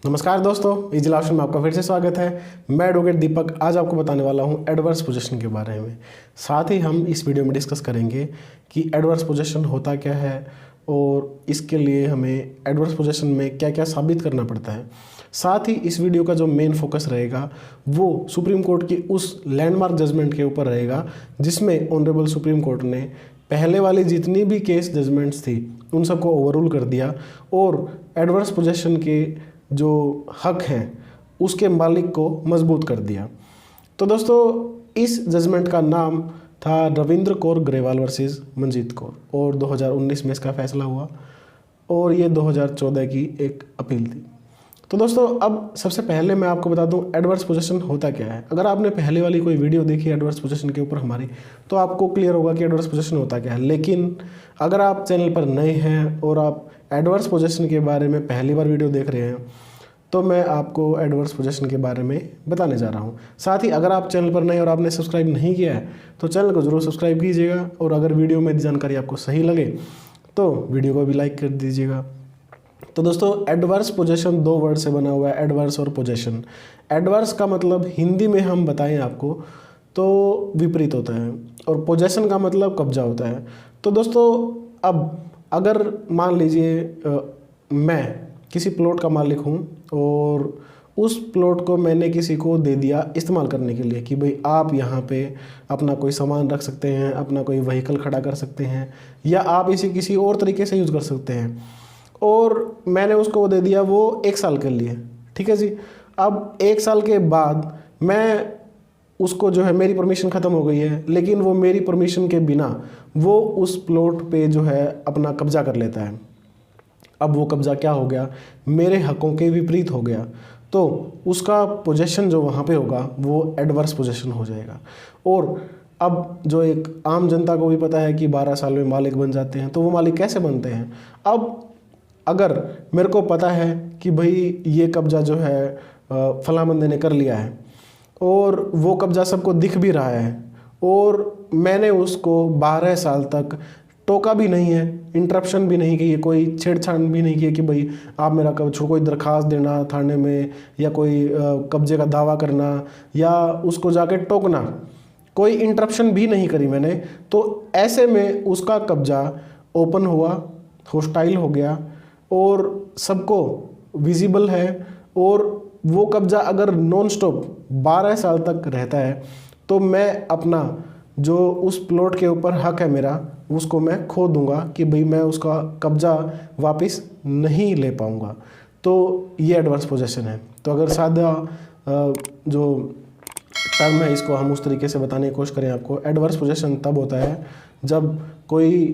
नमस्कार दोस्तों, इजलास में आपका फिर से स्वागत है। मैं एडवोकेट दीपक आज आपको बताने वाला हूं एडवर्स पोजीशन के बारे में। साथ ही हम इस वीडियो में डिस्कस करेंगे कि एडवर्स पोजीशन होता क्या है और इसके लिए हमें एडवर्स पोजीशन में क्या क्या साबित करना पड़ता है। साथ ही इस वीडियो का जो मेन फोकस रहेगा वो सुप्रीम कोर्ट की उस लैंडमार्क जजमेंट के ऊपर रहेगा जिसमें ऑनरेबल सुप्रीम कोर्ट ने पहले वाली जितनी भी केस जजमेंट्स थी उन सबको ओवररूल कर दिया और एडवर्स पोजीशन के जो हक हैं उसके मालिक को मजबूत कर दिया। तो दोस्तों, इस जजमेंट का नाम था रविंद्र कौर ग्रेवाल वर्सेस मंजीत कौर और 2019 में इसका फैसला हुआ और ये 2014 की एक अपील थी। तो दोस्तों, अब सबसे पहले मैं आपको बता दूं एडवर्स पोजीशन होता क्या है। अगर आपने पहले वाली कोई वीडियो देखी एडवर्स पोजीशन के ऊपर हमारी, तो आपको क्लियर होगा कि एडवर्स पोजीशन होता क्या है। लेकिन अगर आप चैनल पर नए हैं और आप एडवर्स पोजीशन के बारे में पहली बार वीडियो देख रहे हैं तो मैं आपको एडवर्स पोजीशन के बारे में बताने जा रहा हूं। साथ ही अगर आप चैनल पर नए और आपने सब्सक्राइब नहीं किया है तो चैनल को ज़रूर सब्सक्राइब कीजिएगा और अगर वीडियो में जानकारी आपको सही लगे तो वीडियो को भी लाइक कर दीजिएगा। तो दोस्तों, एडवर्स पोजीशन दो वर्ड से बना हुआ है, एडवर्स और पोजीशन। एडवर्स का मतलब हिंदी में हम बताएं आपको तो विपरीत होता है और पोजीशन का मतलब कब्जा होता है। तो दोस्तों, अब अगर मान लीजिए मैं किसी प्लॉट का मालिक हूँ और उस प्लॉट को मैंने किसी को दे दिया इस्तेमाल करने के लिए कि भाई आप यहाँ पे अपना कोई सामान रख सकते हैं, अपना कोई व्हीकल खड़ा कर सकते हैं या आप इसे किसी और तरीके से यूज़ कर सकते हैं, और मैंने उसको वो दे दिया वो 1 साल के लिए। ठीक है जी। अब 1 साल के बाद मैं उसको जो है मेरी परमिशन ख़त्म हो गई है, लेकिन वो मेरी परमिशन के बिना वो उस प्लॉट पे जो है अपना कब्जा कर लेता है। अब वो कब्जा क्या हो गया, मेरे हकों के विपरीत हो गया, तो उसका पोजीशन जो वहाँ पे होगा वो एडवर्स पोजीशन हो जाएगा। और अब जो एक आम जनता को भी पता है कि 12 साल में मालिक बन जाते हैं, तो वो मालिक कैसे बनते हैं। अब अगर मेरे को पता है कि भाई ये कब्जा जो है फलां बंदे ने कर लिया है और वो कब्जा सबको दिख भी रहा है और मैंने उसको 12 साल तक टोका भी नहीं है, इंटरप्शन भी नहीं की है, कोई छेड़छाड़ भी नहीं किया कि भाई आप मेरा कोई दरखास्त देना थाने में या कोई कब्जे का दावा करना या उसको जाके टोकना, कोई इंटरप्शन भी नहीं करी मैंने, तो ऐसे में उसका कब्जा ओपन हुआ, हॉस्टाइल हो गया और सबको विजिबल है। और वो कब्जा अगर नॉन स्टॉप 12 साल तक रहता है तो मैं अपना जो उस प्लॉट के ऊपर हक है मेरा उसको मैं खो दूंगा कि भाई मैं उसका कब्जा वापस नहीं ले पाऊंगा। तो ये एडवर्स पोजीशन है। तो अगर सादा जो टर्म है इसको हम उस तरीके से बताने की कोशिश करें आपको, एडवर्स पोजीशन तब होता है जब कोई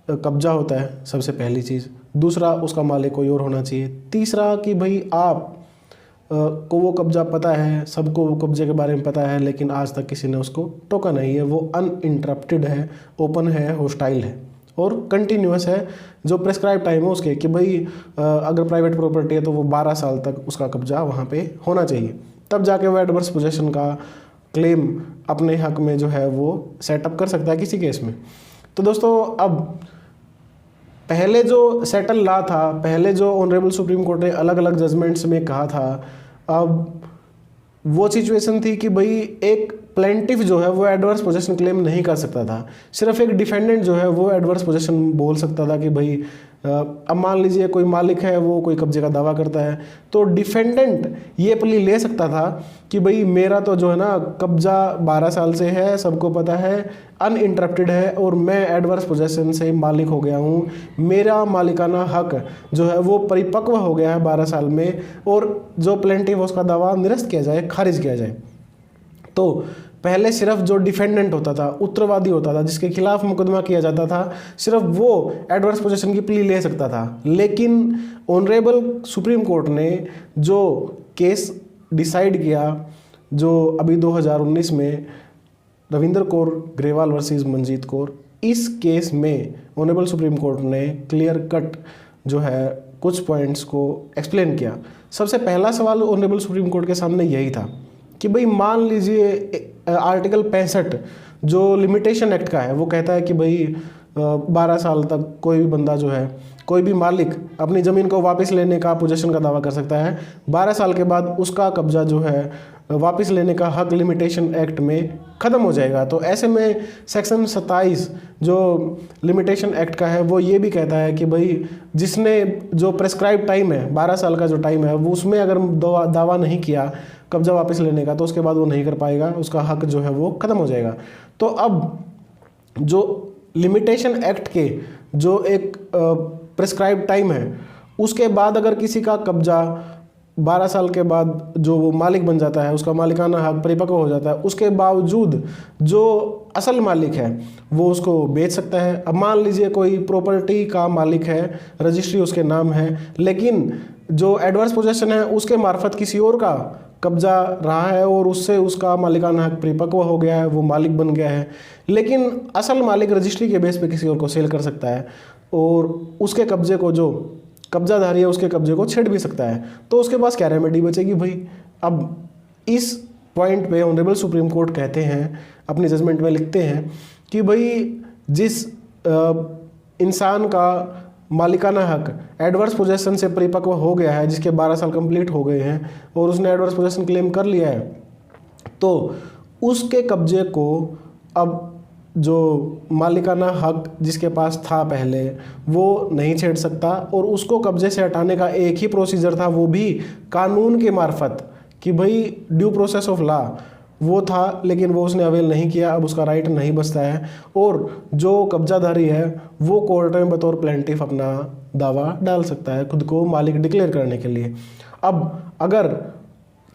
कब्जा होता है, सबसे पहली चीज़। दूसरा, उसका मालिक कोई और होना चाहिए। तीसरा कि भाई आप को वो कब्जा पता है, सबको वो कब्जे के बारे में पता है, लेकिन आज तक किसी ने उसको टोका नहीं है, वो अनइंटरप्टेड है, ओपन है, हॉस्टाइल है और कंटिन्यूअस है। जो प्रेस्क्राइब टाइम है उसके कि भाई अगर प्राइवेट प्रॉपर्टी है तो वो 12 साल तक उसका कब्जा वहाँ पे होना चाहिए, तब जाके वो एडवर्स पोजीशन का क्लेम अपने हक में जो है वो सेटअप कर सकता है किसी केस में। तो दोस्तों, अब पहले जो सेटल लॉ था, पहले जो ऑनरेबल सुप्रीम कोर्ट ने अलग अलग जजमेंट्स में कहा था, अब वो सिचुएशन थी कि भाई एक प्लेंटिफ जो है वो एडवर्स पोजीशन क्लेम नहीं कर सकता था, सिर्फ एक डिफेंडेंट जो है वो एडवर्स पोजीशन बोल सकता था कि भाई अब मान लीजिए कोई मालिक है, वो कोई कब्जे का दावा करता है तो डिफेंडेंट ये प्ली ले सकता था कि भाई मेरा तो जो है ना कब्जा 12 साल से है, सबको पता है, अनइंटरप्टेड है और मैं एडवर्स पोजीशन से मालिक हो गया हूँ, मेरा मालिकाना हक जो है वो परिपक्व हो गया है 12 साल में, और जो प्लेंटिफ उसका दावा निरस्त किया जाए, खारिज किया जाए। तो पहले सिर्फ जो डिफेंडेंट होता था, उत्तरवादी होता था, जिसके खिलाफ मुकदमा किया जाता था, सिर्फ वो एडवर्स पोजीशन की प्ली ले सकता था। लेकिन ऑनरेबल सुप्रीम कोर्ट ने जो केस डिसाइड किया, जो अभी 2019 में रविंद्र कौर ग्रेवाल वर्सेस मंजीत कौर, इस केस में ऑनरेबल सुप्रीम कोर्ट ने क्लियर कट जो है कुछ पॉइंट्स को एक्सप्लेन किया। सबसे पहला सवाल ऑनरेबल सुप्रीम कोर्ट के सामने यही था कि भाई मान लीजिए आर्टिकल 65 जो लिमिटेशन एक्ट का है वो कहता है कि भाई 12 साल तक कोई भी बंदा जो है कोई भी मालिक अपनी ज़मीन को वापस लेने का पोजीशन का दावा कर सकता है। 12 साल के बाद उसका कब्जा जो है वापस लेने का हक लिमिटेशन एक्ट में ख़त्म हो जाएगा। तो ऐसे में सेक्शन 27 जो लिमिटेशन एक्ट का है वो ये भी कहता है कि भाई जिसने जो प्रेस्क्राइब टाइम है 12 साल का जो टाइम है वो उसमें अगर दावा नहीं किया कब्जा वापस लेने का तो उसके बाद वो नहीं कर पाएगा, उसका हक जो है वो ख़त्म हो जाएगा। तो अब जो लिमिटेशन एक्ट के जो एक प्रेस्क्राइब टाइम है उसके बाद अगर किसी का कब्जा 12 साल के बाद जो वो मालिक बन जाता है, उसका मालिकाना हक परिपक्व हो जाता है, उसके बावजूद जो असल मालिक है वो उसको बेच सकता है। अब मान लीजिए कोई प्रॉपर्टी का मालिक है, रजिस्ट्री उसके नाम है, लेकिन जो एडवर्स पोजेशन है उसके मार्फत किसी और का कब्जा रहा है और उससे उसका मालिकाना हक परिपक्व हो गया है, वो मालिक बन गया है, लेकिन असल मालिक रजिस्ट्री के बेस पे किसी और को सेल कर सकता है और उसके कब्जे को जो कब्जाधारी है उसके कब्जे को छेड़ भी सकता है। तो उसके पास क्या रेमेडी बचेगी भाई। अब इस पॉइंट पे ऑनरेबल सुप्रीम कोर्ट कहते हैं, अपनी जजमेंट में लिखते हैं कि भाई जिस इंसान का मालिकाना हक एडवर्स पोजेशन से परिपक्व हो गया है, जिसके 12 साल कंप्लीट हो गए हैं और उसने एडवर्स पोजेशन क्लेम कर लिया है, तो उसके कब्जे को अब जो मालिकाना हक जिसके पास था पहले वो नहीं छेड़ सकता और उसको कब्जे से हटाने का एक ही प्रोसीजर था, वो भी कानून के मार्फत कि भाई ड्यू प्रोसेस ऑफ लॉ वो था, लेकिन वो उसने अवेल नहीं किया। अब उसका राइट नहीं बचता है और जो कब्जाधारी है वो कोर्ट में बतौर प्लेंटिफ अपना दावा डाल सकता है खुद को मालिक डिक्लेयर करने के लिए। अब अगर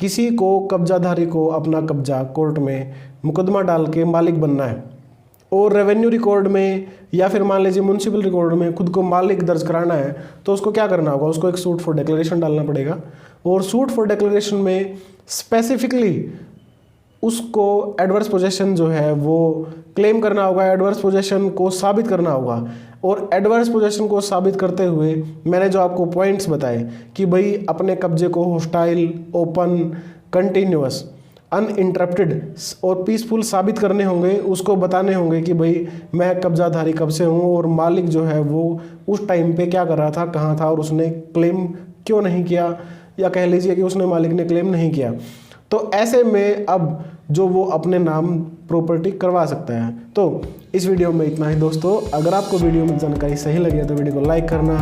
किसी को कब्जाधारी को अपना कब्जा कोर्ट में मुकदमा डाल के मालिक बनना है और रेवेन्यू रिकॉर्ड में या फिर मान लीजिए म्यूनसिपल रिकॉर्ड में खुद को मालिक दर्ज कराना है, तो उसको क्या करना होगा, उसको एक सूट फॉर डिक्लेरेशन डालना पड़ेगा और सूट फॉर डिक्लेरेशन में स्पेसिफिकली उसको एडवर्स पोजेशन जो है वो क्लेम करना होगा, एडवर्स पोजेशन को साबित करना होगा। और एडवर्स पोजेशन को साबित करते हुए मैंने जो आपको पॉइंट्स बताए कि भाई अपने कब्जे को हॉस्टाइल, ओपन, कंटिन्यूअस, अनइंटरप्टेड और पीसफुल साबित करने होंगे, उसको बताने होंगे कि भाई मैं कब्जाधारी कब से हूँ और मालिक जो है वो उस टाइम पे क्या कर रहा था, कहाँ था और उसने क्लेम क्यों नहीं किया, या कह लीजिए कि उसने मालिक ने क्लेम नहीं किया। तो ऐसे में अब जो वो अपने नाम प्रॉपर्टी करवा सकता है। तो इस वीडियो में इतना ही दोस्तों। अगर आपको वीडियो में जानकारी सही लगी है तो वीडियो को लाइक करना,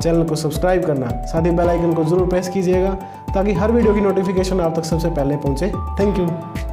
चैनल को सब्सक्राइब करना, साथ ही बेल आइकन को जरूर प्रेस कीजिएगा ताकि हर वीडियो की नोटिफिकेशन आप तक सबसे पहले पहुंचे। Thank you.